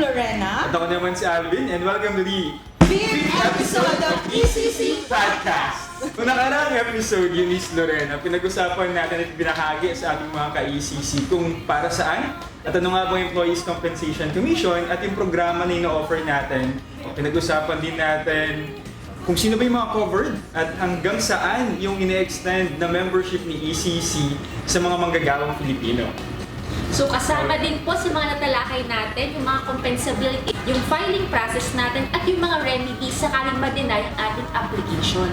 Lorena. At ako naman si Alvin, and welcome to the 5th episode of ECC Podcast. Noong nakaraang episode, yun is Lorena, pinag-usapan natin at binahagi sa ating mga ka-ECC kung para saan at ano nga bang Employees Compensation Commission at yung programa na ino-offer natin. Pinag-usapan din natin kung sino ba yung mga covered at hanggang saan yung ine-extend na membership ni ECC sa mga manggagawang Pilipino. So kasama din po sa mga natalakay natin, yung mga compensability, yung filing process natin, at yung mga remedies sakaling ma-deny ang ating application.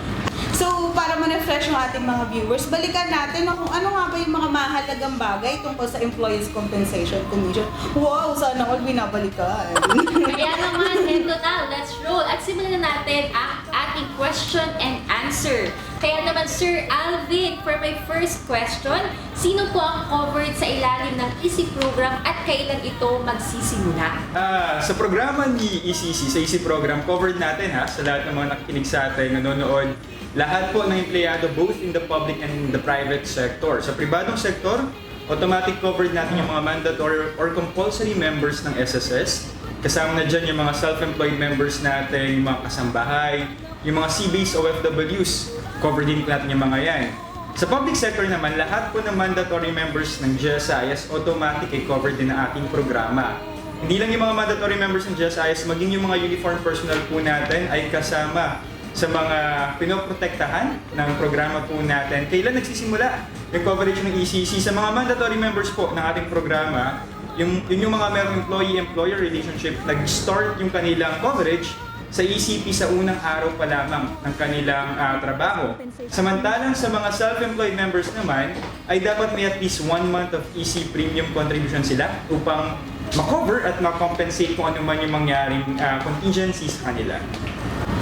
So, para ma-refresh yung ating mga viewers, balikan natin kung ano nga ba yung mga mahalagang bagay tungkol sa Employees Compensation Commission. Wow, sana all binabalikan. Kaya naman, heto na, let's roll. At simulan na natin ang ating question and answer. Kaya naman, Sir Alvin, for my first question, sino po ang covered sa ilalim ng EC program at kailan ito magsisimula? Sa programa ni ECC, sa EC program, covered natin sa lahat ng mga nakikinig sa atin, nanonood, lahat po ng empleyado both in the public and in the private sector. Sa pribadong sektor, automatic covered natin yung mga mandatory or compulsory members ng SSS. Kasama na dyan yung mga self-employed members natin, yung mga kasambahay, yung mga C-based OFWs, covered din natin yung mga yan. Sa public sector naman, lahat po ng mandatory members ng GSIS automatic ay covered din ng ating programa. Hindi lang yung mga mandatory members ng GSIS, maging yung mga uniform personnel po natin ay kasama sa mga pinoprotektahan ng programa po natin. Kailan nagsisimula yung coverage ng ECC? Sa mga mandatory members po ng ating programa, yung mga merong employee-employer relationship, nag-start yung kanilang coverage sa ECP sa unang araw pa lamang ng kanilang trabaho. Samantalang sa mga self-employed members naman, ay dapat may at least 1 month of EC premium contribution sila upang makover at makompensate kung ano man yung mangyaring contingencies sa kanila.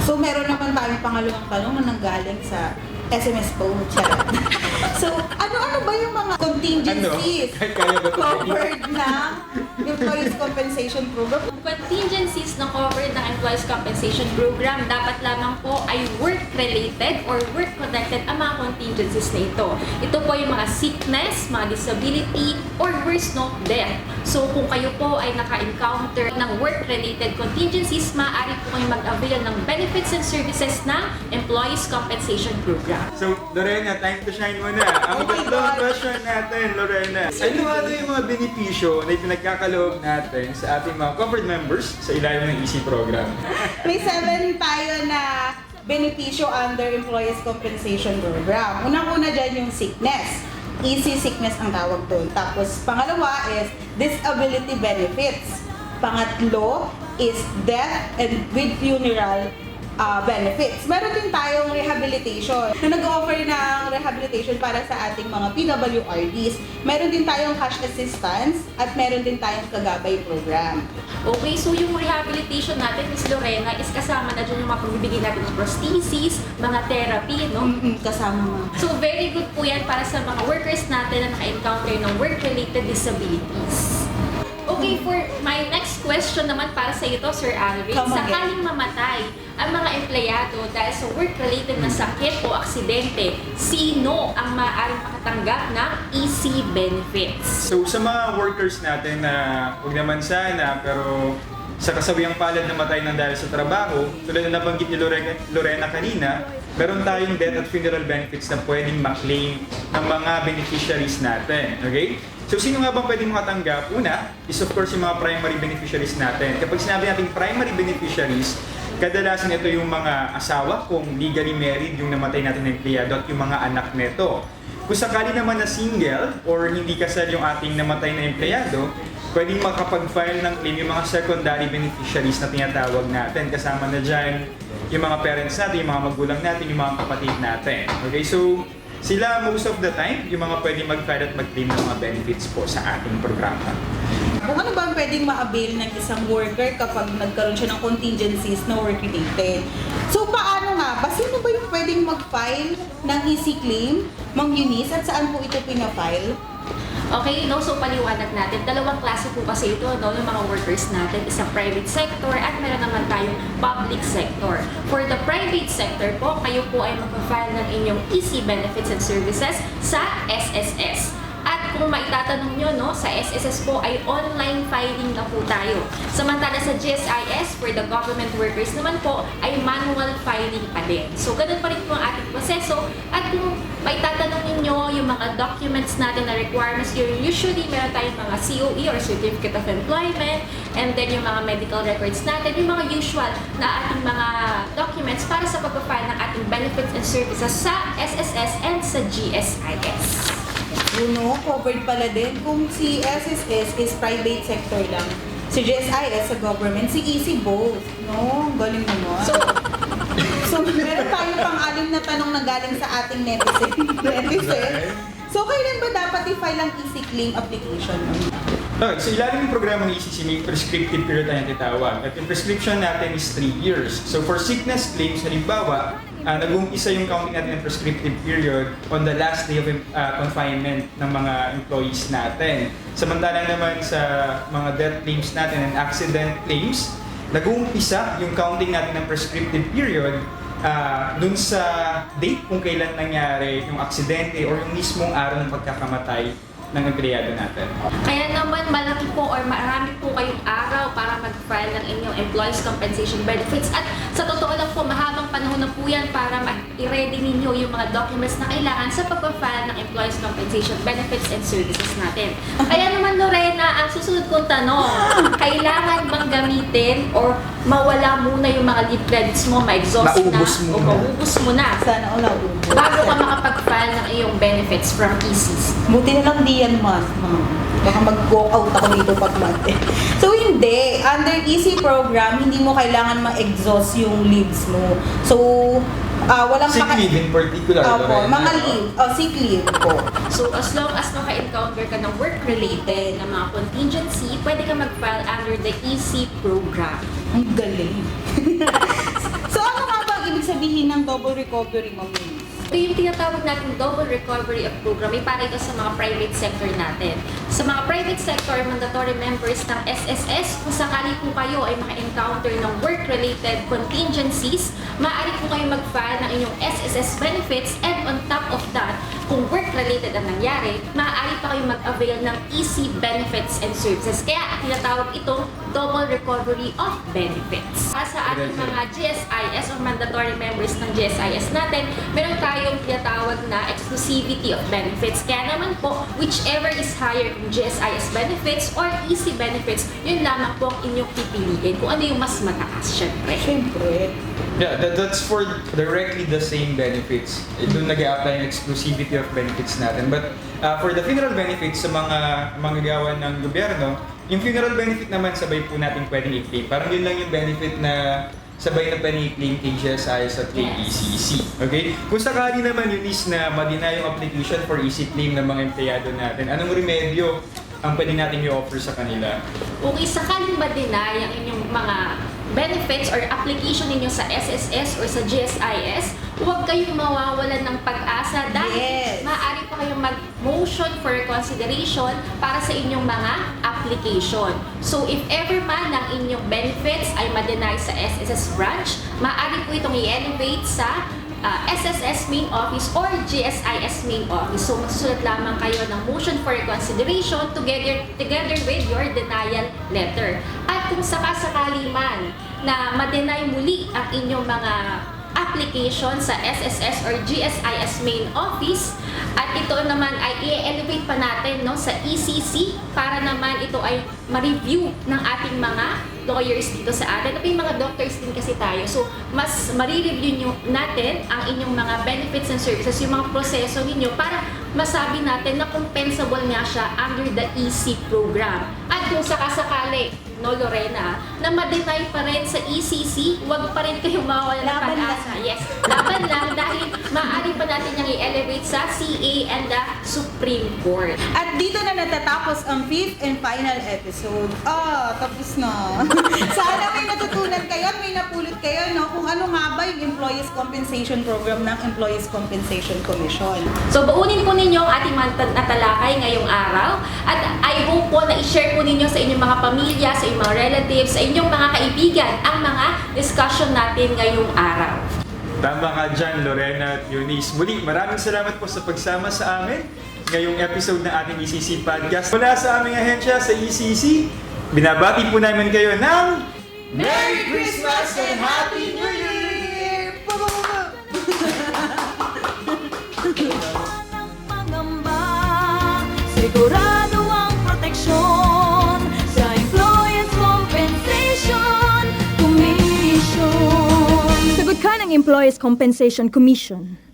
So, meron naman tayong pangalawang tanong na nanggaling sa SMS po. So, ano ba yung mga contingencies Kaya ba ito? covered ng Employees Compensation Program? Ang contingencies na covered ng Employees Compensation Program dapat lamang po ay work-related or work-connected ang mga contingencies na ito. Ito po yung mga sickness, mga disability, or worse no, death. So kung kayo po ay naka-encounter ng work-related contingencies, maaari po kayo mag-avail ng benefits and services ng Employees Compensation Program. So, Lorena, time to shine mo na. Ang Oh my gandang God. question natin, Lorena. Ano yung mga benepisyo na ipinagkakaloob natin sa ating mga covered members sa ilalim ng EC program? May 7 tayo na benepisyo under Employees Compensation Program. Unang-una dyan yung sickness. Easy sickness ang tawag doon. Tapos pangalawa is disability benefits. Pangatlo is death and with funeral benefits. Meron din tayong rehabilitation. Na nag-offer ng rehabilitation para sa ating mga PWRDs. Meron din tayong cash assistance at meron din tayong kagabay program. Okay, so yung rehabilitation natin, Ms. Lorena, is kasama na dyan yung mga pagbibigay natin ng prosthesis, mga therapy, no? Kasama mo. So very good po yan para sa mga workers natin na naka-encounter ng work-related disabilities. Okay, for my next question naman para sa ito, Sir Alvin, Come again. sakaling mamatay ang mga empleyado dahil sa work-related na sakit o aksidente, sino ang maaaring makatanggap ng EC benefits? So, sa mga workers natin na huwag naman sana, pero sa kasawiang palad na matay ng dahil sa trabaho, tulad na nabanggit ni Lorena kanina, meron tayong death at funeral benefits na pwedeng ma-claim ng mga beneficiaries natin. Okay? So, sino nga bang pwedeng makatanggap? Una is of course yung mga primary beneficiaries natin. Kapag sinabi natin primary beneficiaries, kadalasan ito yung mga asawa kung legally married yung namatay natin na empleyado at yung mga anak nito. Kung sakali naman na single or hindi kasal yung ating namatay na empleyado, pwedeng makapag-file ng claim yung mga secondary beneficiaries na tinatawag natin. Kasama na dyan yung mga parents natin, yung mga magulang natin, yung mga kapatid natin. Okay, so sila most of the time, yung mga pwedeng mag-file at mag-claim ng mga benefits po sa ating programa. Kung ano ba ang pwedeng ma-avail ng isang worker kapag nagkaroon siya ng contingencies na work-related? So, paano nga ba? Sino ba yung pwedeng mag-file ng EC claim, Ma'am Eunice, at saan po ito pinafile? Okay, no, so paliwanag natin. Dalawang klase po kasi ito, no, yung mga workers natin, isang private sector at meron naman tayong public sector. For the private sector po, kayo po ay mag-file ng inyong EC benefits and services sa SSS. At At kung maitatanong nyo, no, sa SSS po ay online filing na po tayo. Samantala sa GSIS, for the government workers naman po, ay manual filing pa din. So, ganun pa rin po ang ating proseso. At kung maitatanong ninyo yung mga documents natin na requirements, usually meron tayong mga COE or Certificate of Employment, and then yung mga medical records natin, yung mga usual na ating mga documents para sa pag-file ng ating benefits and services sa SSS and sa GSIS. Covered pala din. Kung si SSS is private sector lang, si GSIS sa government, si EC both. No? Galing naman. So meron tayo pang-alim na tanong na galing sa ating netizen. So, kailan ba dapat i-file ang EC claim application? Okay, so ilalim ng programa ng ECC may prescriptive period na tinatawag. At yung prescription natin is 3 years. So for sickness claims, halimbawa, nag-uumpisa yung counting natin ng prescriptive period on the last day of confinement ng mga employees natin. Samantalang naman sa mga death claims natin and accident claims, nag-uumpisa yung counting natin ng prescriptive period dun sa date kung kailan nangyari yung aksidente or yung mismong araw ng pagkakamatay ng empleyado natin. Kaya naman malaki po or marami po kayong araw para mag-file ng inyong employees compensation benefits, at sa totoo lang po mahabang panahon na po yan para i-ready ninyo yung mga documents na kailangan sa pag-file ng employees compensation benefits and services natin. Kaya naman Lorena, ang susunod kong tanong, kailangan bang gamitin or mawala muna yung mga leave credits mo, ma-exhaust na, o maubos mo na Sana all ubos. bago ka makapag-file ng iyong benefits from ECC? Buti na lang di yan mas. Baka mag-walk out ako dito pag month. So hindi. Under EC program, hindi mo kailangan ma-exhaust yung leaves mo. So, walang Sick leave in particular. Opo, mga leave. Sick leave po. So, as long as naka-encounter ka ng work-related na mga contingency, pwede ka mag-file under the EC program. Ang galing. So, ano nga ba ang ibig sabihin ng double recovery, Ma'am Mimi? Ito yung tinatawag natin double recovery of program, ay para ito sa mga private sector natin. Sa mga private sector, mandatory members ng SSS, kung sakali po kayo ay maka-encounter ng work-related contingencies, maaari po kayo mag-file ng inyong SSS benefits, and on top of that, kung work-related ang nangyari, maaari pa kayo mag-avail ng EC benefits and services. Kaya tinatawag itong double recovery of benefits. Para sa ating mga GSIS or mandatory members ng GSIS natin, meron tayong tinatawag na exclusivity of benefits. Kaya naman po, whichever is higher, kung GSIS benefits or EC benefits, yun lamang po ang inyong pipiliin kung ano yung mas mataas, syempre. Siyempre. Yeah, that's for directly the same benefits. Doon nag-a-apply yung exclusivity of benefits natin. But for the funeral benefits sa mga manggagawa ng gobyerno, yung funeral benefit naman sabay po natin pwedeng i-claim. Parang yun lang yung benefit na sabay na pwedeng i-claim kay GSIS at kay ECC. Okay? Kung sakali naman yun is na ma-deny yung application for EC claim ng mga empleyado natin, anong remedyo ang pwede natin i-offer sa kanila? Kung sakaling ma-deny ang inyong mga benefits or application ninyo sa SSS or sa GSIS, huwag kayong mawawalan ng pag-asa dahil maaari pa kayong mag-motion for reconsideration para sa inyong mga application. So if ever man ang inyong benefits ay ma-deny sa SSS branch, maaari po itong i-elevate sa SSS main office or GSIS main office. So magsusulat lamang kayo ng motion for reconsideration together with your denial letter. At kung sakasakali man na ma-deny muli ang inyong mga application sa SSS or GSIS main office, at ito naman ay i-elevate pa natin sa ECC para naman ito ay ma-review ng ating mga lawyers dito sa atin. At may mga doctors din kasi tayo. So, mas ma-review natin ang inyong mga benefits and services, yung mga proseso ninyo para masabi natin na compensable nga siya under the EC program. At kung sakasakali, Lorena, na ma-deny pa rin sa ECC, huwag pa rin kayong mawawala ng pag-asa. Yes, laban lang dahil maaari pa natin yung i-elevate sa CA and the Supreme Court. At dito na natatapos ang 5th and final episode. Tapos na. Sana may natutunan kayo at may napulot kayo, kung ano nga ba yung Employees Compensation Program ng Employees Compensation Commission. So, baunin po ninyo ang ating mga natalakay ngayong araw, at I hope po na i-share po ninyo sa inyong mga pamilya, sa inyong mga relatives, sa inyong mga kaibigan ang mga discussion natin ngayong araw. Tama ka dyan, Lorena at Eunice. Muli, maraming salamat po sa pagsama sa amin ngayong episode ng ating ECC Podcast. Mula sa aming ahensya sa ECC, binabati po namin kayo ng Merry Christmas and Happy New Year! Walang pangamba, sigurado ang proteksyon sa Employees Compensation Commission. Sagot ka ng Employees Compensation Commission.